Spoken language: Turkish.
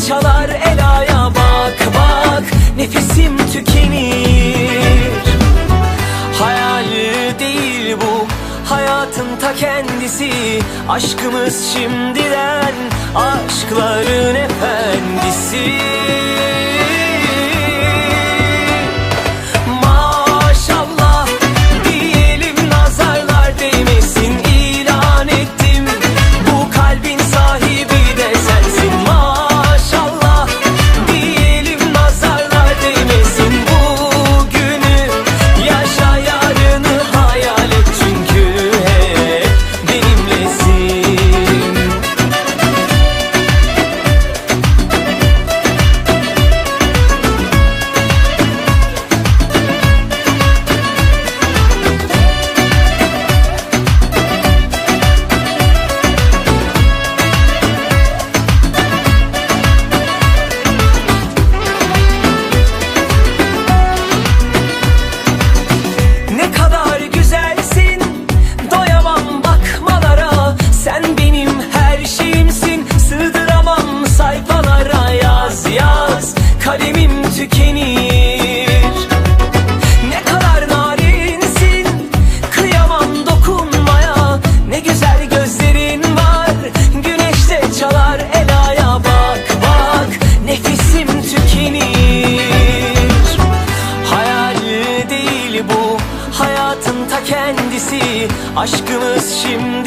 çalar Ela'ya bak bak, nefesim tükenir. Hayal değil bu, hayatın ta kendisi. Aşkımız şimdiden, aşkların efendisi. Maşallah diyelim, nazarlar değmesin, ilan ettim. Bu kalbin sahibi de sensin. Maşallah diyelim, nazarlar değmesin. Bugünü yaşa, yarını hayal et, çünkü hep benimlesin. Ne kadar güzelsin, doyamam bakmalara. Sen benim her şeyimsin, sığdıramam sayfalara. Yaz yaz, kalemim tükenir. Ne kadar narinsin, kıyamam dokunmaya. Ne güzel gözlerin var, güneşte çalar Ela'ya bak bak, nefesim tükenir. Hayal değil bu, hayatın ta kendisi. Aşkımız şimdi